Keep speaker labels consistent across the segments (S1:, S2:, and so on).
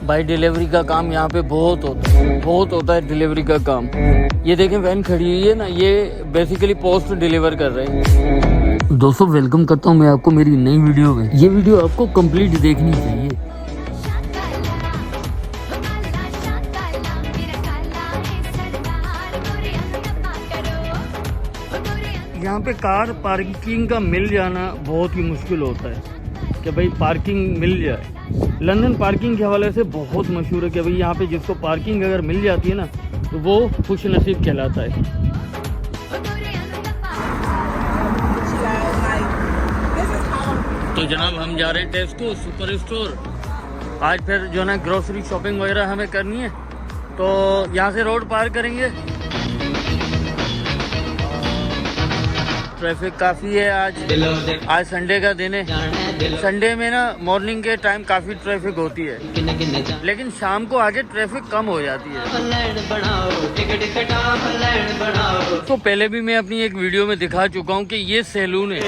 S1: भाई डिलीवरी का काम यहाँ पे बहुत होता है डिलीवरी का काम। ये देखें वैन खड़ी हुई है ना, ये बेसिकली पोस्ट डिलीवर कर रहे हैं। दोस्तों वेलकम करता हूँ मैं आपको मेरी नई वीडियो में। ये वीडियो आपको कंप्लीट देखनी चाहिए। यहाँ पे कार पार्किंग का मिल जाना बहुत ही मुश्किल होता है कि भाई पार्किंग मिल जाए। लंदन पार्किंग के हवाले से बहुत मशहूर है कि भाई यहाँ पे जिसको पार्किंग अगर मिल जाती है ना तो वो खुश नसीब कहलाता है। तो जनाब हम जा रहे हैं टेस्को सुपर स्टोर। आज फिर जो ना ग्रोसरी शॉपिंग वगैरह हमें करनी है, तो यहाँ से रोड पार करेंगे। ट्रैफिक काफ़ी है आज संडे का दिन है। संडे में ना मॉर्निंग के टाइम काफ़ी ट्रैफिक होती है, लेकिन शाम को आगे ट्रैफिक कम हो जाती है। तो पहले भी मैं अपनी एक वीडियो में दिखा चुका हूँ कि ये सैलून है,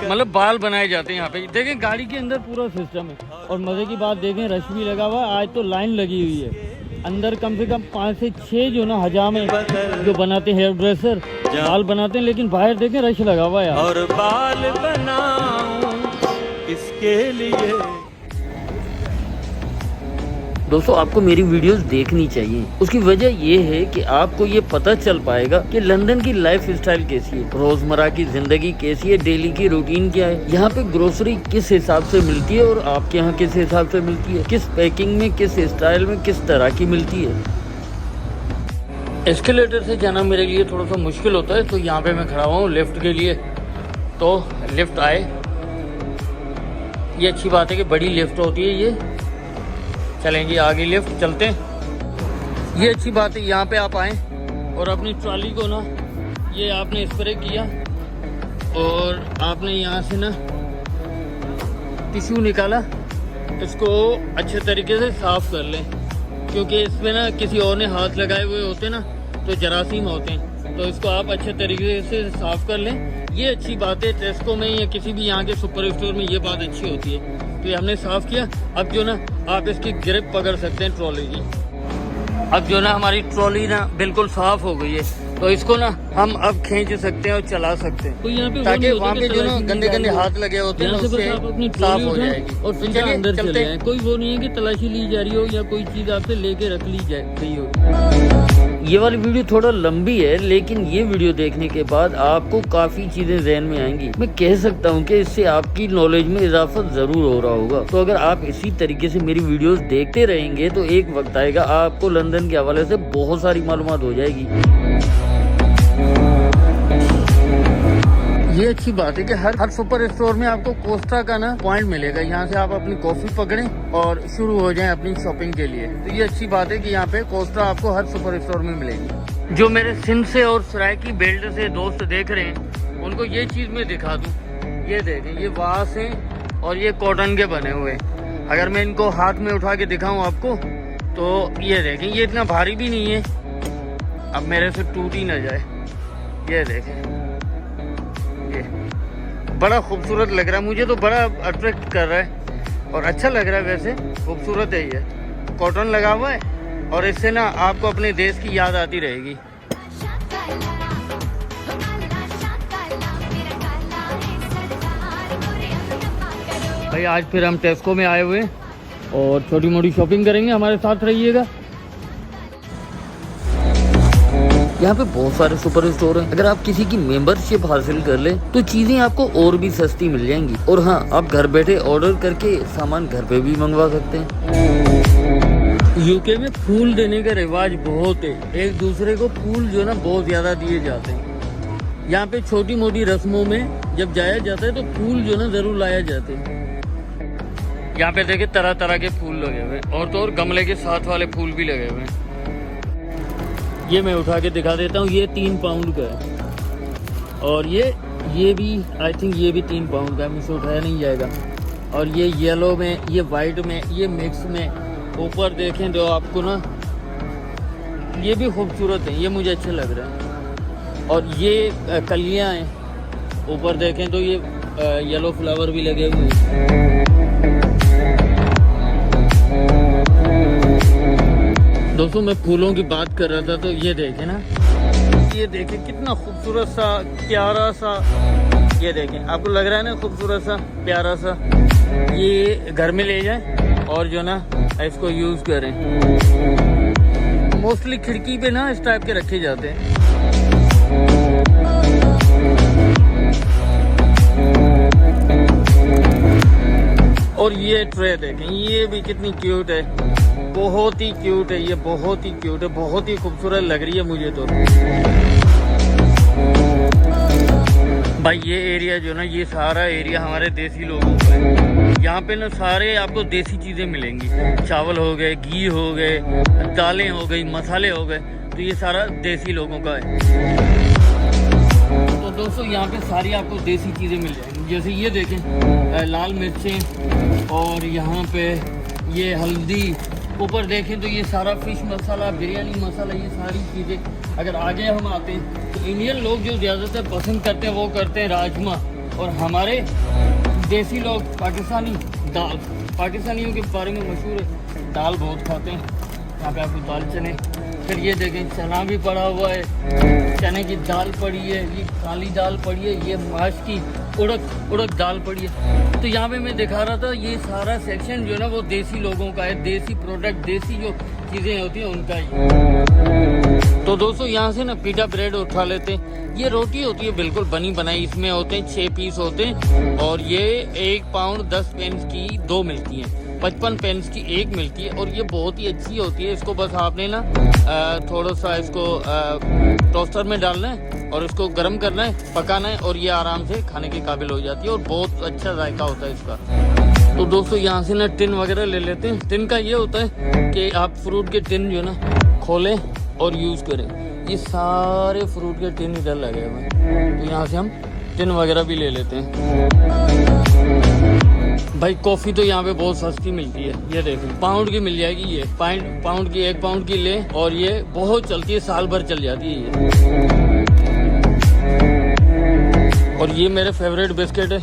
S1: मतलब बाल बनाए जाते हैं यहाँ पे। देखें गाड़ी के अंदर पूरा सिस्टम है। और मज़े की बात देखें रश भी लगा हुआ है। आज तो लाइन लगी हुई है अंदर, कम से कम 5 से 6 जो ना हजामे जो बनाते हैं, हेयर ड्रेसर बाल बनाते हैं, लेकिन बाहर देखें रश लगा हुआ है। और बाल बनाऊं इसके लिए दोस्तों आपको मेरी वीडियोस देखनी चाहिए। उसकी वजह ये है कि आपको ये पता चल पाएगा कि लंदन की लाइफ स्टाइल कैसी है, रोजमर्रा की जिंदगी कैसी है, डेली की रूटीन क्या है, यहाँ पे ग्रोसरी किस हिसाब से मिलती है और आपके यहाँ किस हिसाब से मिलती है, किस पैकिंग में, किस स्टाइल में, किस तरह की मिलती है। एस्केलेटर से जाना मेरे लिए थोड़ा सा मुश्किल होता है, तो यहाँ पे मैं खड़ा हुआ हूँ लिफ्ट के लिए। तो लिफ्ट आए, ये अच्छी बात है कि बड़ी लिफ्ट होती है ये। चलेंगे आगे लिफ्ट चलते हैं। ये अच्छी बात है यहाँ पे आप आए और अपनी ट्रॉली को ना ये आपने स्प्रे किया और आपने यहाँ से ना टिश्यू निकाला, इसको अच्छे तरीके से साफ कर लें, क्योंकि इसमें ना किसी और ने हाथ लगाए हुए होते ना तो जरासीम होते हैं। तो इसको आप अच्छे तरीके से साफ कर लें। ये अच्छी बात है टेस्को में या किसी भी यहाँ के सुपर स्टोर में ये बात अच्छी होती है। तो ये हमने साफ किया। अब जो ना आप इसकी ग्रिप पकड़ सकते हैं ट्रॉली की। अब जो ना हमारी ट्रॉली ना बिल्कुल साफ हो गई है, तो इसको ना हम अब खींच सकते हैं और चला सकते हैं, तो ताकि वहाँ पे जो ना गंदे गंदे हाथ लगे होते हैं उससे साफ हो जाएगी। और फिर चलिए अंदर चलते हैं। कोई वो नहीं है कि तलाशी ली जा रही हो या कोई चीज आपसे लेके रख ली गई हो। ये वाली वीडियो थोड़ा लंबी है, लेकिन ये वीडियो देखने के बाद आपको काफी चीजें ज़हन में आएंगी। मैं कह सकता हूँ कि इससे आपकी नॉलेज में इजाफा जरूर हो रहा होगा। तो अगर आप इसी तरीके से मेरी वीडियोस देखते रहेंगे तो एक वक्त आएगा आपको लंदन के हवाले से बहुत सारी मालूमात हो जाएगी। ये अच्छी बात है कि हर सुपर स्टोर में आपको कोस्टा का ना पॉइंट मिलेगा। यहाँ से आप अपनी कॉफी पकड़ें और शुरू हो जाएं अपनी शॉपिंग के लिए। तो ये अच्छी बात है कि यहाँ पे कोस्टा आपको हर सुपर स्टोर में मिलेगी। जो मेरे सिंध से और सरायकी बेल्ट से दोस्त देख रहे हैं उनको ये चीज मैं दिखा दूं। ये देखें, ये वास हैं और ये कॉटन के बने हुए। अगर मैं इनको हाथ में उठा के दिखाऊं आपको तो ये देखें, ये इतना भारी भी नहीं है, अब मेरे से टूट ही ना जाए। ये देखें, बड़ा खूबसूरत लग रहा है, मुझे तो बड़ा अट्रैक्ट कर रहा है और अच्छा लग रहा है। वैसे खूबसूरत है, ये कॉटन लगा हुआ है और इससे ना आपको अपने देश की याद आती रहेगी। भाई आज फिर हम टेस्को में आए हुए हैं और छोटी मोटी शॉपिंग करेंगे, हमारे साथ रहिएगा। यहाँ पे बहुत सारे सुपर स्टोर हैं। अगर आप किसी की मेंबरशिप हासिल कर ले तो चीजें आपको और भी सस्ती मिल जाएंगी। और हाँ, आप घर बैठे ऑर्डर करके सामान घर पे भी मंगवा सकते हैं। यूके में फूल देने का रिवाज बहुत है, एक दूसरे को फूल जो ना बहुत ज्यादा दिए जाते हैं। यहाँ पे छोटी मोटी रस्मों में जब जाया जाता है तो फूल जो ना जरूर लाया जाते हैं। यहाँ पे देखे तरह तरह के फूल लगे हुए हैं और तो और गमले के साथ वाले फूल भी लगे हुए हैं। ये मैं उठा के दिखा देता हूँ, ये 3 पाउंड का है और ये भी आई थिंक ये भी 3 पाउंड का है, मुझसे उठाया नहीं जाएगा। और ये येलो में, ये वाइट में, ये मिक्स में। ऊपर देखें तो आपको ना ये भी खूबसूरत है, ये मुझे अच्छे लग रहे हैं। और ये कलियाँ हैं, ऊपर देखें तो ये येलो फ्लावर भी लगे हुए हैं। दोस्तों मैं फूलों की बात कर रहा था, तो ये देखें ना, ये देखें कितना खूबसूरत सा प्यारा सा, ये देखें, आपको लग रहा है ना खूबसूरत सा प्यारा सा। ये घर में ले जाएं और जो ना इसको यूज़ करें। मोस्टली खिड़की पे ना इस टाइप के रखे जाते हैं। और ये ट्रे देखें, ये भी कितनी क्यूट है, बहुत ही क्यूट है, ये बहुत ही क्यूट है, बहुत ही खूबसूरत लग रही है मुझे तो। भाई ये एरिया जो ना, ये सारा एरिया हमारे देसी लोगों का है। यहाँ पे ना सारे आपको देसी चीज़ें मिलेंगी, चावल हो गए, घी हो गए, दालें हो गई, मसाले हो गए, तो ये सारा देसी लोगों का है। तो दोस्तों यहाँ पे सारी आपको देसी चीज़ें मिल जाएंगी। जैसे ये देखें लाल मिर्चें, और यहाँ पे ये हल्दी, ऊपर देखें तो ये सारा फिश मसाला, बिरयानी मसाला, ये सारी चीज़ें। अगर आगे हम आते हैं तो इंडियन लोग जो ज़्यादातर पसंद करते हैं वो करते हैं राजमा, और हमारे देसी लोग पाकिस्तानी दाल, पाकिस्तानियों के बारे में मशहूर है, दाल बहुत खाते हैं। यहाँ पे आपको दाल चने, फिर ये देखें चना भी पड़ा हुआ है, चने की दाल पड़ी है, ये काली दाल पड़ी है, ये माश की उड़द दाल पड़ी है। तो यहाँ पे मैं दिखा रहा था, ये सारा सेक्शन जो है ना वो देसी लोगों का है, देसी प्रोडक्ट, देसी जो चीज़ें होती हैं उनका ही। तो दोस्तों यहाँ से ना पीटा ब्रेड उठा लेते हैं। ये रोटी होती है बिल्कुल बनी बनाई, इसमें होते हैं 6 पीस होते हैं, और ये 1 पाउंड 10 पेंस की 2 मिलती हैं, 55 पेंस की 1 मिलती है, और ये बहुत ही अच्छी होती है। इसको बस आपने ना थोड़ा सा इसको टोस्टर में डालना है और इसको गर्म करना है, पकाना है, और ये आराम से खाने के काबिल हो जाती है, और बहुत अच्छा जायका होता है इसका। तो दोस्तों यहाँ से ना टिन वगैरह ले लेते हैं। टिन का ये होता है कि आप फ्रूट के टिन जो ना खोलें और यूज़ करें। ये सारे फ्रूट के टिन इधर लगे हुए हैं, तो यहाँ से हम टिन वगैरह भी ले लेते हैं। भाई कॉफ़ी तो यहाँ पे बहुत सस्ती मिलती है, ये देखें पाउंड की मिल जाएगी, ये पाउंड की 1 पाउंड की ले, और ये बहुत चलती है, साल भर चल जाती है ये। और ये मेरे फेवरेट बिस्किट है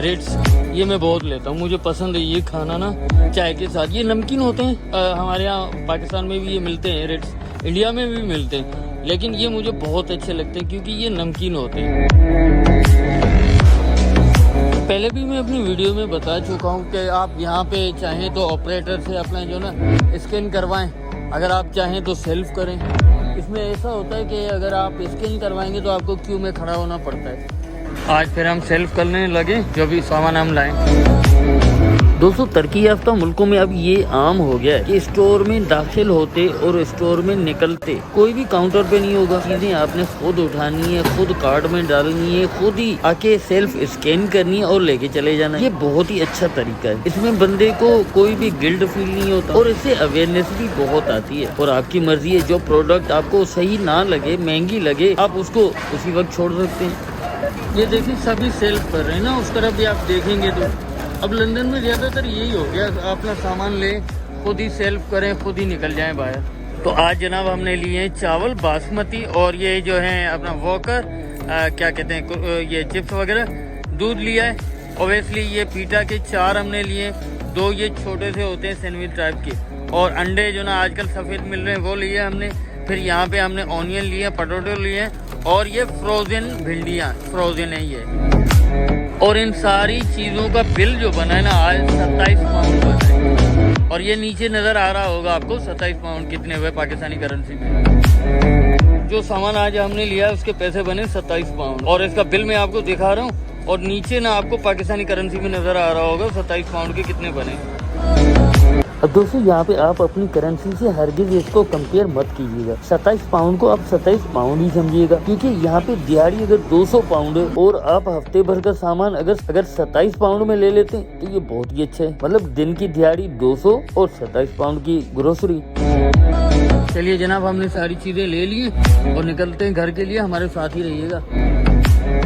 S1: रिट्स, ये मैं बहुत लेता हूँ, मुझे पसंद है ये खाना ना चाय के साथ। ये नमकीन होते हैं, हमारे यहाँ पाकिस्तान में भी ये मिलते हैं रिट्स, इंडिया में भी मिलते हैं, लेकिन ये मुझे बहुत अच्छे लगते हैं क्योंकि ये नमकीन होते हैं। पहले भी मैं अपनी वीडियो में बता चुका हूँ कि आप यहाँ पे चाहें तो ऑपरेटर से अपना जो ना स्कैन करवाएं, अगर आप चाहें तो सेल्फ करें। इसमें ऐसा होता है कि अगर आप स्कैन करवाएंगे तो आपको क्यू में खड़ा होना पड़ता है। आज फिर हम सेल्फ करने लगे जो भी सामान हम लाएं। दोस्तों तरक्की याफ्ता मुल्कों में अब ये आम हो गया है कि स्टोर में दाखिल होते और स्टोर में निकलते कोई भी काउंटर पे नहीं होगा, चीजें आपने खुद उठानी है, खुद कार्ड में डालनी है, खुद ही आके सेल्फ स्कैन करनी है और लेके चले जाना है। ये बहुत ही अच्छा तरीका है, इसमें बंदे को कोई भी गिल्ट फील नहीं होता और इससे अवेयरनेस भी बहुत आती है। और आपकी मर्जी है, जो प्रोडक्ट आपको सही ना लगे, महंगी लगे, आप उसको उसी वक्त छोड़ सकते हैं। ये देखिए सभी सेल्फ कर रहे हैं ना, उस तरफ भी आप देखेंगे तो अब लंदन में ज़्यादातर यही हो गया, अपना सामान ले, खुद ही सेल्फ करें, खुद ही निकल जाएं बाहर। तो आज जनाब हमने लिए हैं चावल बासमती, और ये जो है अपना वॉकर क्या कहते हैं, ये चिप्स वगैरह, दूध लिया है ओबियसली, ये पीटा के 4 हमने लिए, 2 ये छोटे से होते हैं सैंडविच टाइप के, और अंडे जो ना आजकल सफ़ेद मिल रहे हैं वो लिए हमने। फिर यहाँ पे हमने ऑनियन लिए, पोटैटो लिए, और ये फ्रोज़न भिंडियाँ फ्रोज़न है ये। और इन सारी चीज़ों का बिल जो बना है ना आज 27 पाउंड बना है, और ये नीचे नज़र आ रहा होगा आपको 27 पाउंड कितने हुए पाकिस्तानी करेंसी में। जो सामान आज हमने लिया उसके पैसे बने 27 पाउंड, और इसका बिल मैं आपको दिखा रहा हूँ, और नीचे ना आपको पाकिस्तानी करेंसी में नज़र आ रहा होगा 27 पाउंड के कितने बने। अब दोस्तों यहाँ पे आप अपनी करेंसी से हरगिज इसको कंपेयर मत कीजिएगा। 27 पाउंड को आप 27 पाउंड ही समझिएगा, क्योंकि यहाँ पे दिहाड़ी अगर 200 पाउंड है और आप हफ्ते भर का सामान अगर 27 पाउंड में ले लेते हैं तो ये बहुत ही अच्छा है। मतलब दिन की दिहाड़ी 200 और 27 पाउंड की ग्रोसरी। चलिए जनाब हमने सारी चीजें ले ली और निकलते हैं घर के लिए, हमारे साथ ही रहिएगा।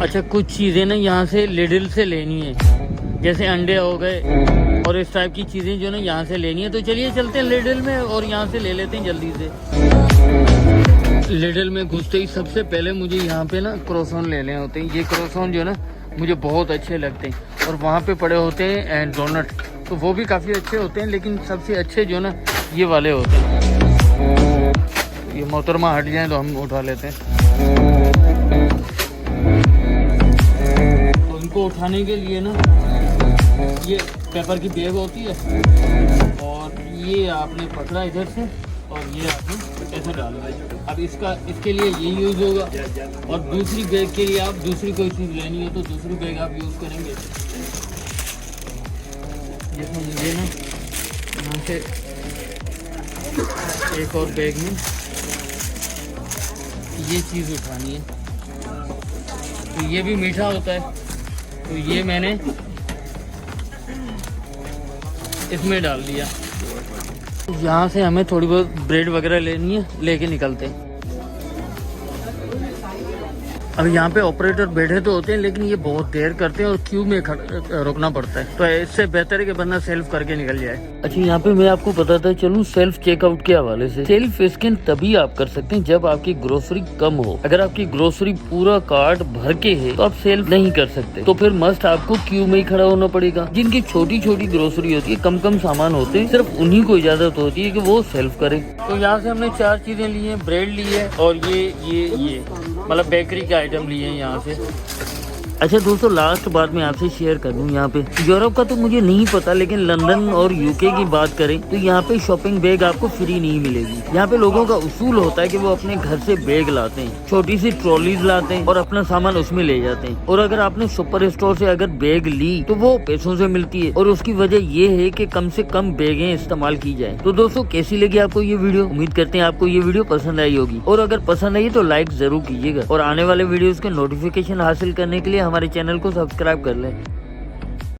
S1: अच्छा कुछ चीजें ना यहाँ से लिडिल से लेनी है, जैसे अंडे हो गए और इस टाइप की चीज़ें जो ना यहाँ से लेनी है। तो चलिए चलते हैं लिडिल में और यहाँ से ले लेते हैं जल्दी से। लिडिल में घुसते ही सबसे पहले मुझे यहाँ पे ना क्रोसॉन लेने होते हैं। ये क्रोसॉन जो ना मुझे बहुत अच्छे लगते हैं, और वहाँ पे पड़े होते हैं डोनट, तो वो भी काफ़ी अच्छे होते हैं, लेकिन सबसे अच्छे जो ना ये वाले होते हैं। ये मोहतरमा हट जाए तो हम उठा लेते हैं। तो इनको उठाने के लिए ना ये पेपर की बैग होती है और ये आपने पकड़ा इधर से और ये आपने ऐसे डाला। अब इसके लिए ये यूज़ होगा और दूसरी बैग के लिए आप दूसरी कोई चीज़ लेनी है तो दूसरी बैग आप यूज़ करेंगे। जिसमें मुझे ना यहाँ से एक और बैग में ये चीज़ उठानी है, तो ये भी मीठा होता है, तो ये मैंने इसमें डाल दिया। यहाँ से हमें थोड़ी बहुत ब्रेड वगैरह लेनी है, लेके निकलते हैं। अब यहाँ पे ऑपरेटर बैठे तो होते हैं लेकिन ये बहुत देर करते हैं और क्यू में रुकना पड़ता है, तो इससे बेहतर है कि बंदा सेल्फ करके निकल जाए। अच्छा, यहाँ पे मैं आपको बताता चलूँ सेल्फ चेकआउट के हवाले से। सेल्फ स्कैन तभी आप कर सकते हैं जब आपकी ग्रोसरी कम हो। अगर आपकी ग्रोसरी पूरा कार्ट भर के है तो आप सेल्फ नहीं कर सकते, तो फिर मस्ट आपको क्यू में ही खड़ा होना पड़ेगा। जिनकी छोटी छोटी ग्रोसरी होती है, कम कम सामान होते हैं, सिर्फ उन्हीं को इजाजत होती है कि वो सेल्फ करे। तो यहाँ से हमने 4 चीजें ली है, ब्रेड ली है और ये मतलब बेकरी के आइटम लिए हैं यहाँ से। अच्छा दोस्तों, लास्ट बात मैं आपसे शेयर कर दूं, यहाँ पे यूरोप का तो मुझे नहीं पता, लेकिन लंदन और यूके की बात करें तो यहाँ पे शॉपिंग बैग आपको फ्री नहीं मिलेगी। यहाँ पे लोगों का उसूल होता है कि वो अपने घर से बैग लाते हैं, छोटी सी ट्रॉलीज लाते हैं और अपना सामान उसमें ले जाते हैं। और अगर आपने सुपर स्टोर से अगर बैग ली तो वो पैसों से मिलती है और उसकी वजह ये है कि कम से कम बैगें इस्तेमाल की जाए। तो दोस्तों, कैसी लगी आपको ये वीडियो? उम्मीद करते हैं आपको ये वीडियो पसंद आई होगी, और अगर पसंद आई तो लाइक जरूर कीजिएगा और आने वाले वीडियोस के नोटिफिकेशन हासिल करने के लिए हमारे चैनल को सब्सक्राइब कर लें।